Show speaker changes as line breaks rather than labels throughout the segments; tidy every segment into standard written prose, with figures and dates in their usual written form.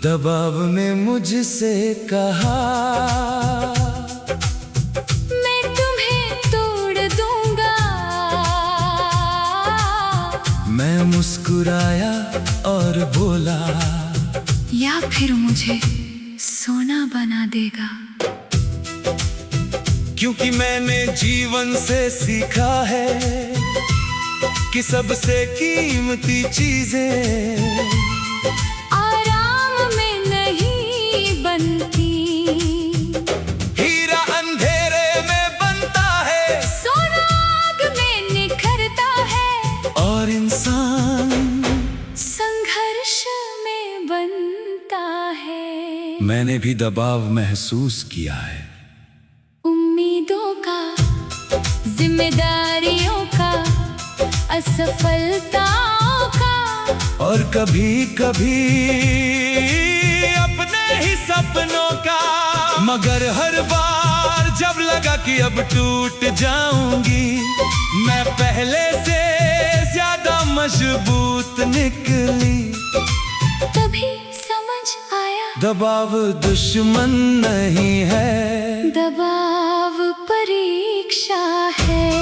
दबाव ने मुझसे कहा,
मैं तुम्हें तोड़ दूंगा।
मैं मुस्कुराया और बोला,
या फिर मुझे सोना बना देगा।
क्योंकि मैंने जीवन से सीखा है कि सबसे कीमती चीजें
आराम में नहीं बनती।
हीरा अंधेरे में बनता है,
सोना आग में निखरता है,
और इंसान
संघर्ष में बनता है।
मैंने भी दबाव महसूस किया है,
उम्मीदों का, जिम्मेदारियों का, असफलताओं का,
और कभी कभी अपने ही सपनों का। मगर हर बार जब लगा कि अब टूट जाऊंगी, मैं पहले से ज्यादा मजबूत निकली।
तभी समझ आया,
दबाव दुश्मन नहीं है,
दबाव परीक्षा है।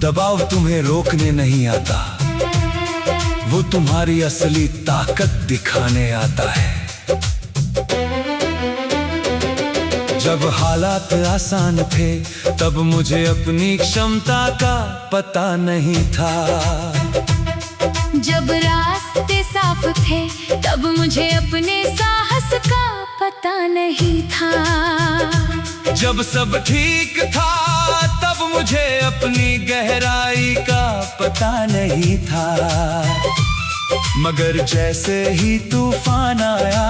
दबाव तुम्हें रोकने नहीं आता, वो तुम्हारी असली ताकत दिखाने आता है। जब हालात आसान थे तब मुझे अपनी क्षमता का पता नहीं था।
जब रास्ते साफ थे तब मुझे अपने साहस का पता नहीं था।
जब सब ठीक था तब मुझे अपनी गहराई का पता नहीं था। मगर जैसे ही तूफान आया,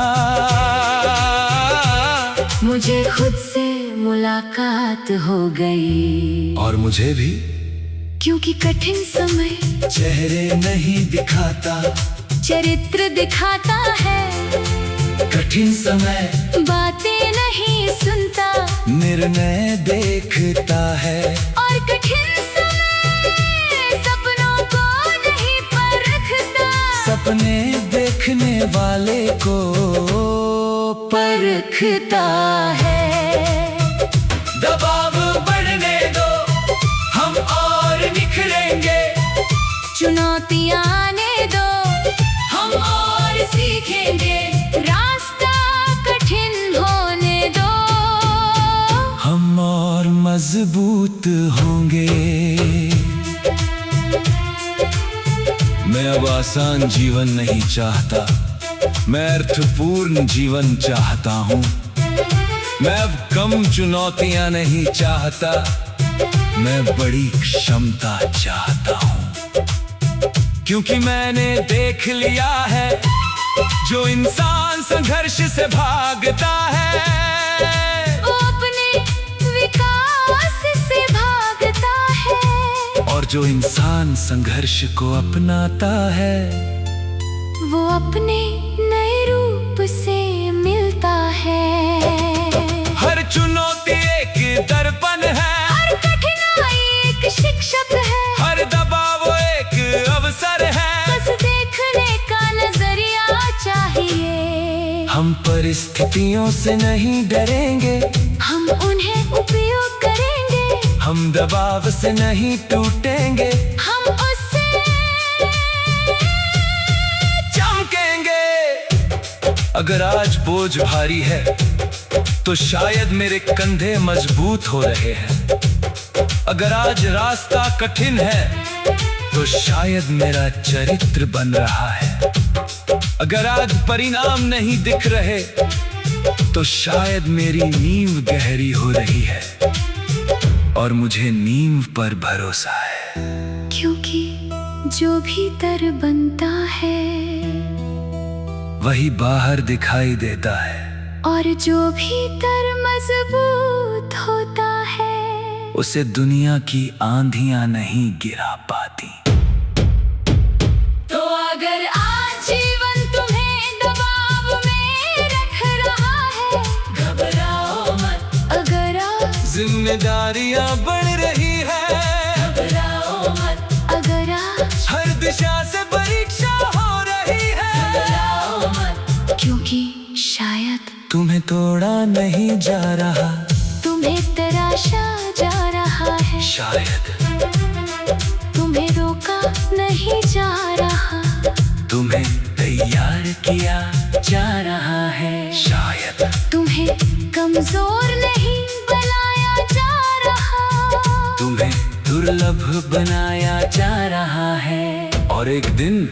मुझे खुद से मुलाकात हो गई।
और मुझे भी,
क्योंकि कठिन समय
चेहरे नहीं दिखाता,
चरित्र दिखाता है।
कठिन समय
बातें नहीं सुनता,
निर्णय देखता है।
और कठिन समय सपनों को नहीं परखता,
सपने देखने वाले को
परखता है।
दबाव बढ़ने दो, हम और निखरेंगे।
चुनौतियां आने दो, हम और सीखेंगे। रास्ता कठिन होने दो,
हम और मजबूत होंगे। मैं अब आसान जीवन नहीं चाहता, मैं अर्थपूर्ण जीवन चाहता हूँ। मैं अब कम चुनौतियां नहीं चाहता, मैं बड़ी क्षमता चाहता हूँ। क्योंकि मैंने देख लिया है, जो इंसान संघर्ष से भागता है,
वो अपने विकास से भागता है।
और जो इंसान संघर्ष को अपनाता है,
वो अपने नए रूप से मिलता है।
हर चुनौती एक दर्पण है,
हर कठिनाई एक शिक्षक है,
हर दबाव एक अवसर है।
बस देखने का नजरिया चाहिए।
हम परिस्थितियों से नहीं डरेंगे,
हम उन्हें उपयोग करेंगे।
हम दबाव से नहीं टूटेंगे,
हम उससे
चमकेंगे। अगर आज बोझ भारी है तो शायद मेरे कंधे मजबूत हो रहे हैं। अगर आज रास्ता कठिन है तो शायद मेरा चरित्र बन रहा है। अगर आज परिणाम नहीं दिख रहे तो शायद मेरी नींव गहरी हो रही है, और मुझे नींव पर भरोसा है।
क्योंकि जो भीतर बनता है
वही बाहर दिखाई देता है,
और जो भीतर मजबूत होता है
उसे दुनिया की आंधियां नहीं गिरा पाती।
तो अगर आज जीवन तुम्हें दबाव में रख रहा है, घबराओ मत। अगर आज
जिम्मेदारियां बढ़ रही है,
घबराओ मत। अगर आज
हर दिशा से परीक्षा हो रही तुम्हें तोड़ा नहीं जा रहा,
तुम्हें तराशा जा रहा है,
शायद
तुम्हें रोका नहीं जा रहा,
तुम्हें तैयार किया जा रहा है, शायद
तुम्हें कमजोर नहीं बनाया जा रहा,
तुम्हें दुर्लभ बनाया जा रहा है। और एक दिन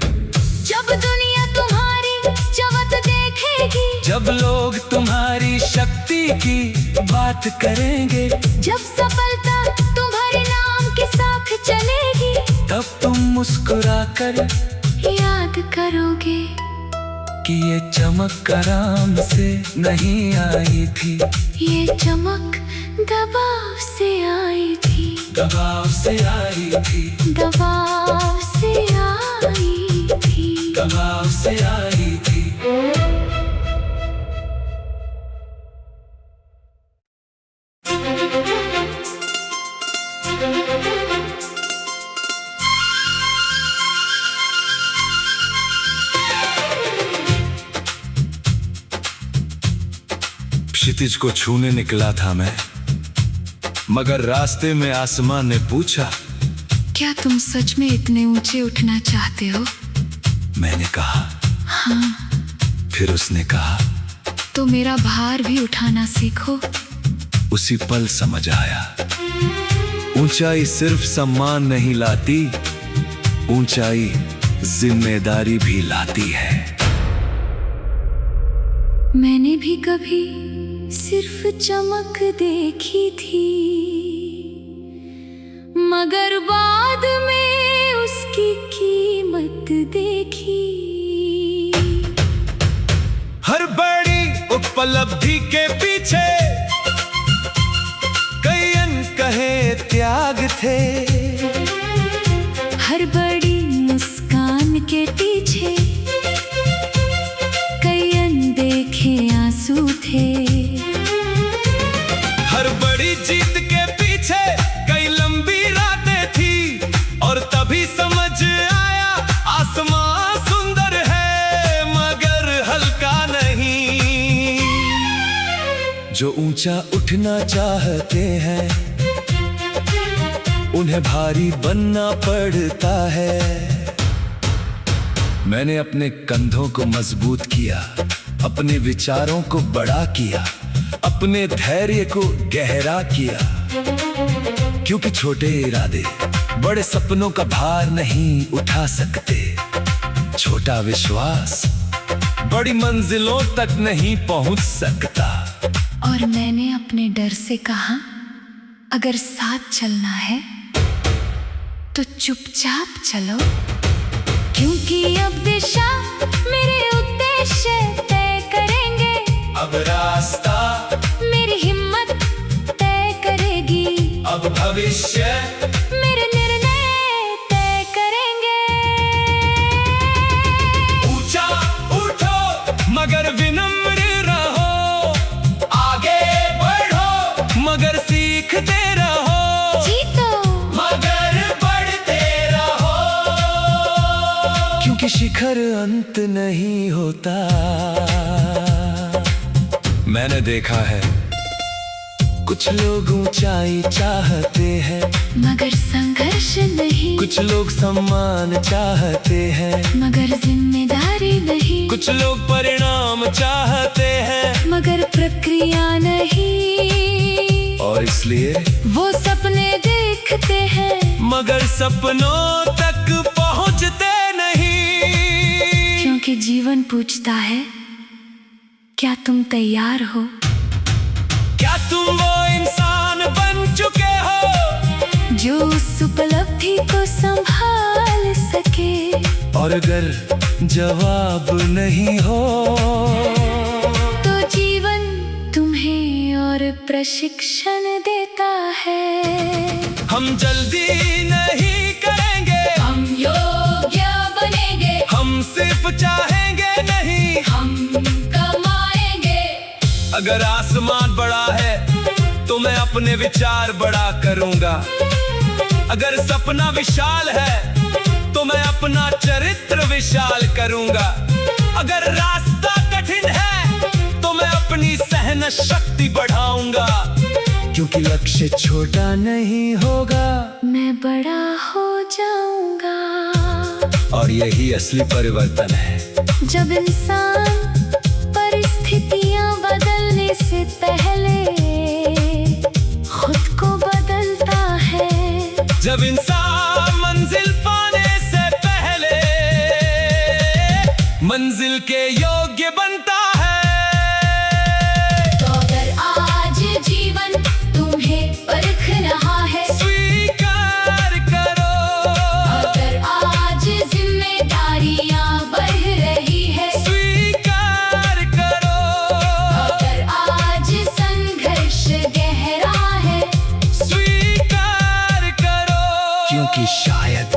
जब दुनिया तुम्हारी जवत देखेगी,
जब लोग तुम्हारी शक्ति की बात करेंगे,
जब सफलता तुम्हारे नाम के साथ चलेगी,
तब तुम मुस्कुराकर
याद करोगे
कि ये चमक आराम से नहीं आई थी,
ये चमक दबाव से आई थी,
दबाव से आई थी,
दबाव से आई थी,
दबाव से आई थी। क्षितिज को छूने निकला था मैं, मगर रास्ते में आसमान ने पूछा,
क्या तुम सच में इतने ऊंचे उठना चाहते हो?
मैंने कहा
हाँ।
फिर उसने कहा,
तो मेरा भार भी उठाना सीखो।
उसी पल समझ आया, ऊंचाई सिर्फ सम्मान नहीं लाती, ऊंचाई जिम्मेदारी भी लाती है।
मैंने भी कभी सिर्फ चमक देखी थी, मगर बाद में उसकी कीमत देखी।
हर बड़ी उपलब्धि के पीछे कई अनकहे त्याग थे,
हर बड़ी मुस्कान के पीछे कई अनदेखे आंसू थे,
हर बड़ी जीत के पीछे कई लंबी रातें थी, और तभी समझ आया आसमां सुंदर है मगर हल्का नहीं। जो ऊंचा उठना चाहते हैं उन्हें भारी बनना पड़ता है। मैंने अपने कंधों को मजबूत किया, अपने विचारों को बड़ा किया, अपने धैर्य को गहरा किया, क्योंकि छोटे इरादे बड़े सपनों का भार नहीं उठा सकते, छोटा विश्वास बड़ी मंजिलों तक नहीं पहुंच सकता।
और मैंने अपने डर से कहा, अगर साथ चलना है तो चुपचाप चलो, क्योंकि अब दिशा मेरे उद्देश्य तय करेंगे,
अब रास्ता
मेरी हिम्मत तय करेगी,
अब भविष्य
मेरे निर्णय तय करेंगे।
ऊंचा उठो मगर विनम्र रहो, आगे बढ़ो मगर सीखते रहो,
जीतो
मगर बढ़ते रहो, क्योंकि शिखर अंत नहीं होता। मैंने देखा है कुछ लोग ऊंचाई चाहते हैं
मगर संघर्ष नहीं,
कुछ लोग सम्मान चाहते हैं
मगर जिम्मेदारी नहीं,
कुछ लोग परिणाम चाहते हैं
मगर प्रक्रिया नहीं,
और इसलिए
वो सपने देखते हैं
मगर सपनों तक पहुंचते नहीं।
क्योंकि जीवन पूछता है, क्या तुम तैयार हो?
क्या तुम वो इंसान बन चुके हो
जो उस उपलब्धि को संभाल सके?
और अगर जवाब नहीं हो
तो जीवन तुम्हें और प्रशिक्षण देता है।
हम जल्दी नहीं करेंगे,
हम योग्य बनेंगे,
हम सिर्फ चाहेंगे नहीं,
हम कमाएंगे।
अगर आसमान बड़ा है तो मैं अपने विचार बड़ा करूंगा, अगर सपना विशाल है तो मैं अपना चरित्र विशाल करूंगा, अगर रास्ता कठिन है तो मैं अपनी मैं शक्ति बढ़ाऊंगा, क्योंकि लक्ष्य छोटा नहीं होगा,
मैं बड़ा हो जाऊंगा।
और यही असली परिवर्तन है।
जब इंसान परिस्थितियां बदलने से पहले खुद को बदलता है,
जब इंसान मंजिल पाने से पहले मंजिल के योग्य बनता है।
तो अगर आज जीवन तुम्हें परख रहा है,
स्वीकार करो।
अगर आज जिम्मेदारियां बढ़ रही है,
स्वीकार करो।
अगर आज संघर्ष गहरा है,
स्वीकार करो। क्योंकि शायद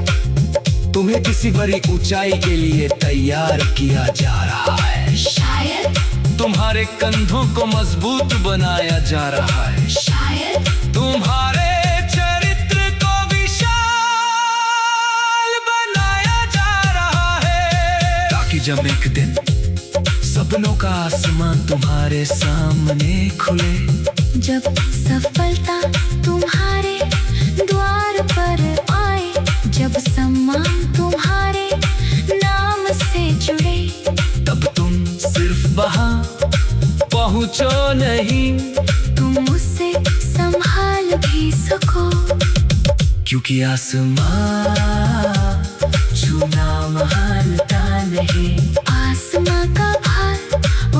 तुम्हें किसी बड़ी ऊंचाई के लिए तैयार किया जा रहा है।
शायद
तुम्हारे कंधों को मजबूत बनाया जा रहा है।
शायद
तुम्हारे चरित्र को विशाल बनाया जा रहा है, ताकि जब एक दिन सपनों का आसमान तुम्हारे सामने खुले,
जब सफलता तुम्हारे द्वार पर आए, जब सम्मान तुम्हारे नाम से जुड़े,
तब तुम सिर्फ वहां पहुंचो नहीं,
तुम उसे संभाल भी सको।
क्योंकि आसमां छूना महानता नहीं,
आसमां का भार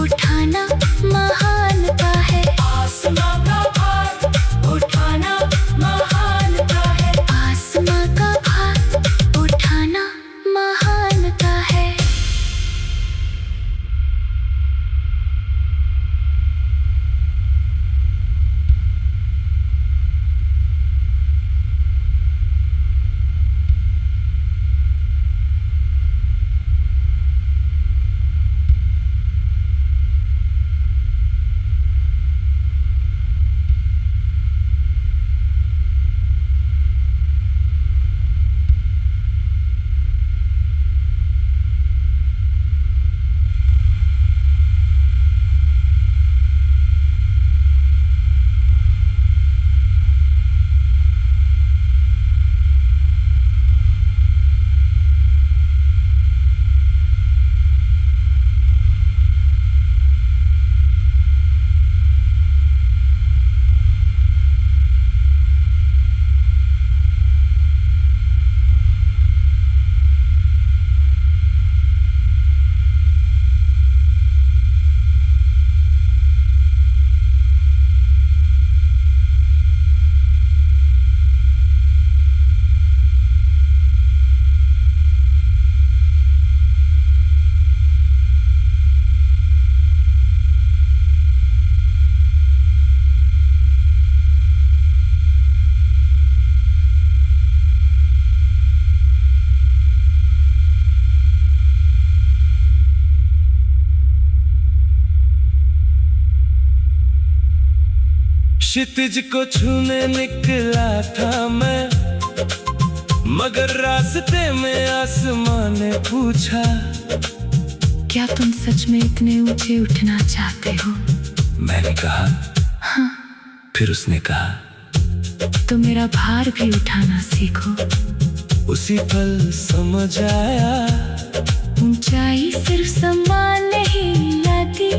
उठाना महानता है।
आसमां का भार उठाना महानता है।
आसमां का भार उठाना महानता है।
क्षितिज को छूने निकला था मैं, मगर रास्ते में आसमान ने पूछा,
क्या तुम सच में इतने ऊंचे उठना चाहते हो?
मैंने कहा
हाँ।
फिर उसने कहा,
तो मेरा भार भी उठाना सीखो।
उसी पल समझ आया,
ऊंचाई सिर्फ सम्मान नहीं लाती,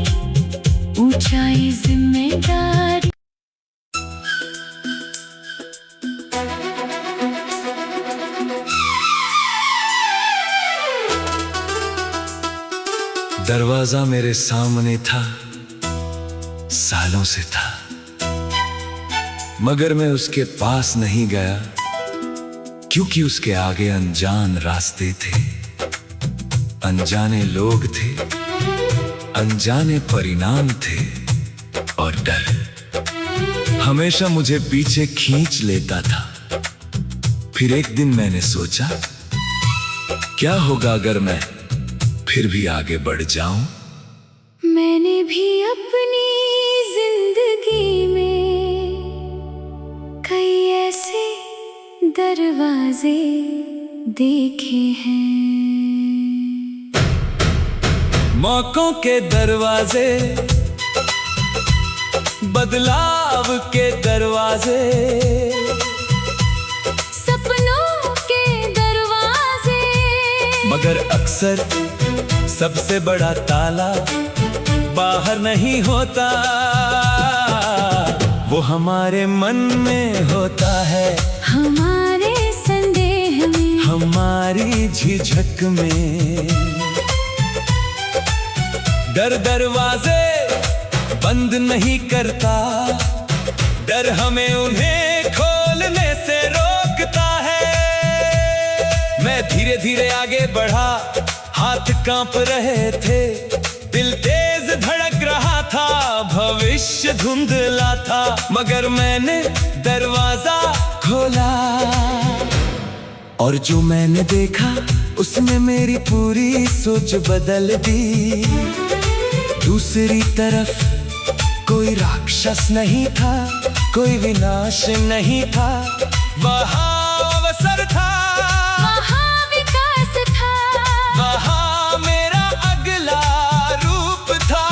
ऊंचाई जिम्मेदारी।
दरवाजा मेरे सामने था, सालों से था, मगर मैं उसके पास नहीं गया, क्योंकि उसके आगे अनजान रास्ते थे, अनजाने लोग थे, अनजाने परिणाम थे, और डर हमेशा मुझे पीछे खींच लेता था। फिर एक दिन मैंने सोचा, क्या होगा अगर मैं फिर भी आगे बढ़ जाऊं?
मैंने भी अपनी जिंदगी में कई ऐसे दरवाजे देखे हैं।
मौकों के दरवाजे बदलाव के दरवाजे,
सपनों के दरवाजे,
मगर अक्सर सबसे बड़ा ताला बाहर नहीं होता, वो हमारे मन में होता है,
हमारे संदेह में,
हमारी झिझक में। डर दरवाजे बंद नहीं करता, डर हमें उन्हें खोलने से रोकता है। मैं धीरे धीरे आगे बढ़ा, हाथ कांप रहे थे, दिल तेज धड़क रहा था, भविष्य धुंधला था, मगर मैंने दरवाजा खोला और जो मैंने देखा उसने मेरी पूरी सोच बदल दी। दूसरी तरफ कोई राक्षस नहीं था, कोई विनाश नहीं था, वहाँ अवसर था,
वहाँ विकास था,
वहाँ मेरा अगला रूप था।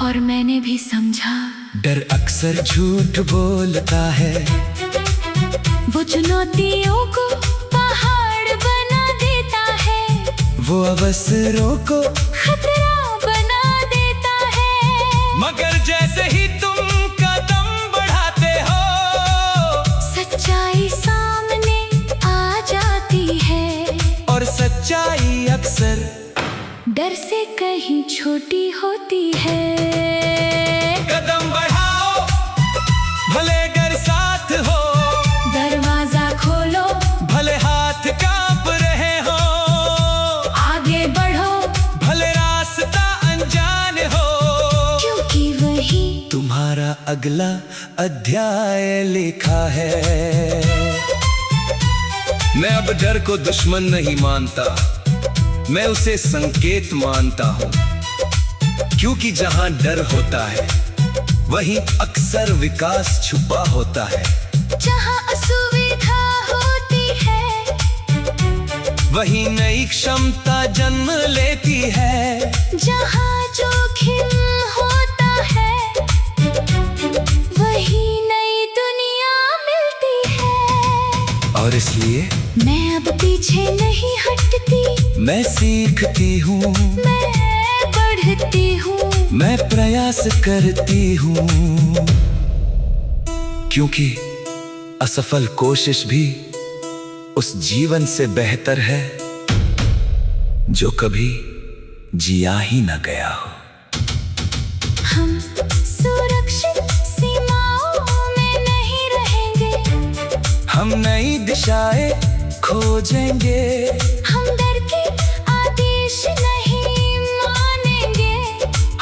और मैंने भी समझा
डर अक्सर झूठ बोलता है,
वो चुनौतियों को पहाड़ बना देता है,
वो अवसरों को
खतरा बना देता है।
मगर जैसे ही तुम कदम बढ़ाते हो,
सच्चाई सामने आ जाती है,
और सच्चाई अक्सर
डर से कहीं छोटी होती है।
कदम बढ़ाओ भले घर साथ हो,
दरवाजा खोलो
भले हाथ कांप रहे हो,
आगे बढ़ो
भले रास्ता अनजान हो,
क्योंकि वही
तुम्हारा अगला अध्याय लिखा है। मैं अब डर को दुश्मन नहीं मानता, मैं उसे संकेत मानता हूँ, क्योंकि जहाँ डर होता है वहीं अक्सर विकास छुपा होता है।
जहाँ असुविधा होती है,
वहीं नई क्षमता जन्म लेती है।
जहाँ जोखिम होता है, वही नई दुनिया मिलती है।
और इसलिए
मैं अब पीछे नहीं हटती,
मैं सीखती हूँ,
मैं बढ़ती हूँ,
मैं प्रयास करती हूँ, क्योंकि असफल कोशिश भी उस जीवन से बेहतर है जो कभी जिया ही न गया हो।
हम सुरक्षित सीमाओं में नहीं रहेंगे,
हम नई दिशाएं खोजेंगे,
हम डर के आदेश नहीं मानेंगे,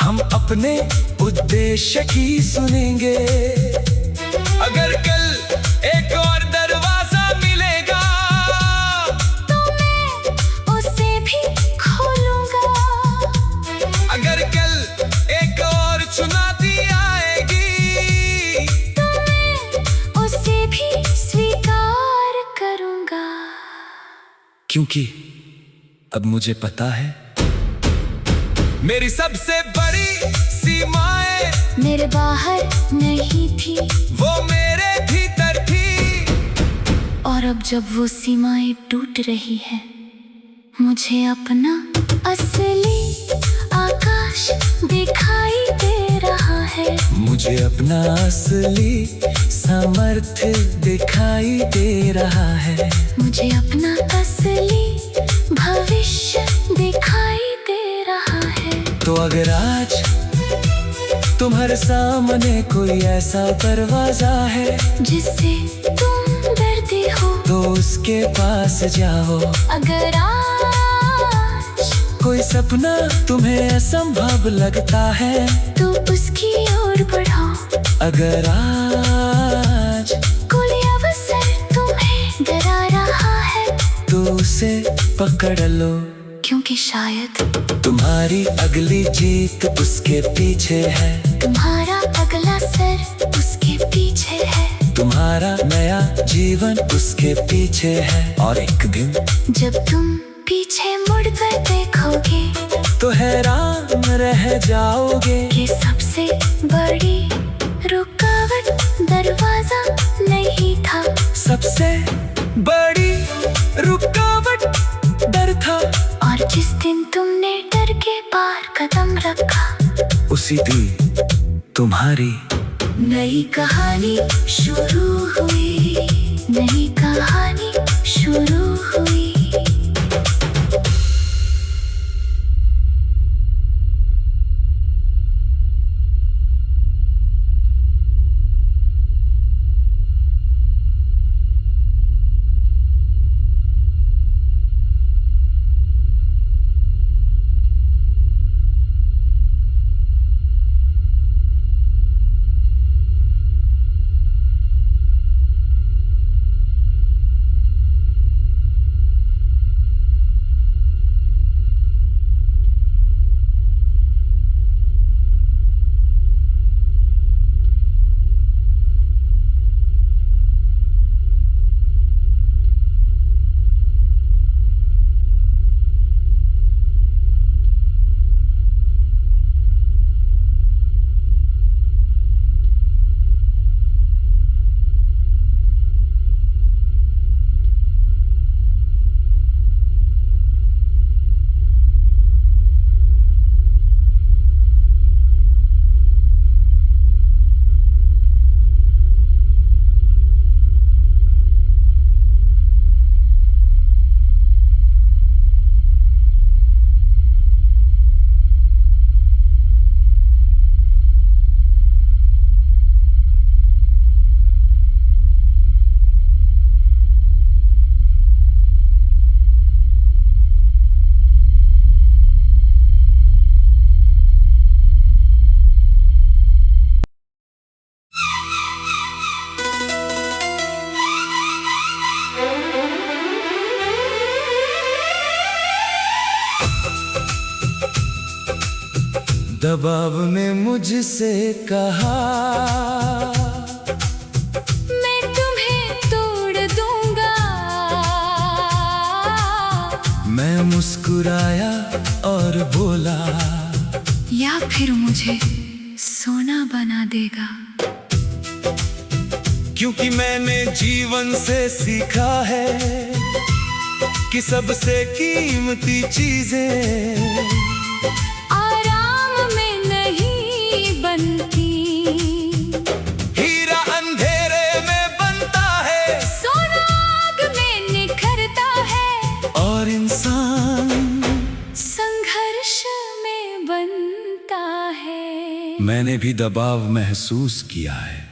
हम अपने उद्देश्य की सुनेंगे। अगर कल एक और दरवाजा मिलेगा
तो मैं उसे भी खोलूंगा।
अगर कल एक और चुनौती आएगी
तो मैं उसे भी स्वीकार करूंगा,
क्योंकि अब मुझे पता है मेरी सबसे बड़ी सीमाएं
मेरे बाहर नहीं थी,
वो मेरे भीतर थी।
और अब जब वो सीमाएं टूट रही है, मुझे अपना असली आकाश दिखाई दे रहा है।
मुझे अपना असली सामर्थ्य दिखाई दे रहा है।
मुझे अपना असली भविष्य दिखाई दे रहा है।
तो अगर आज तुम्हारे सामने कोई ऐसा दरवाजा है
जिससे तुम डरते हो,
तो उसके पास जाओ।
अगर आज
कोई सपना तुम्हें असंभव लगता है,
तो उसकी ओर बढ़ो।
अगर आज
कोई अवसर तुम्हें डरा रहा है,
तो उसे पकड़ लो,
क्योंकि शायद
तुम्हारी अगली जीत उसके पीछे है।
तुम्हारा अगला सर उसके पीछे है।
तुम्हारा नया जीवन उसके पीछे है। और एक दिन
जब तुम पीछे मुड़कर देखोगे,
तो हैरान रह जाओगे
कि सबसे बड़ी रुकावट दरवाजा नहीं था।
सबसे बड़ी रुकावट डर था।
और जिस दिन तुमने डर के पार कदम रखा,
उसी दिन तुम्हारी
नई कहानी शुरू हुई। नई कहानी शुरू हुई।
दबाव ने मुझसे कहा,
मैं तुम्हें तोड़ दूंगा।
मैं मुस्कुराया और बोला,
या फिर मुझे सोना बना देगा।
क्योंकि मैंने जीवन से सीखा है कि सबसे कीमती चीजें हीरा अंधेरे में बनता है,
सोना आग में निखरता है,
और इंसान
संघर्ष में बनता है।
मैंने भी दबाव महसूस किया है।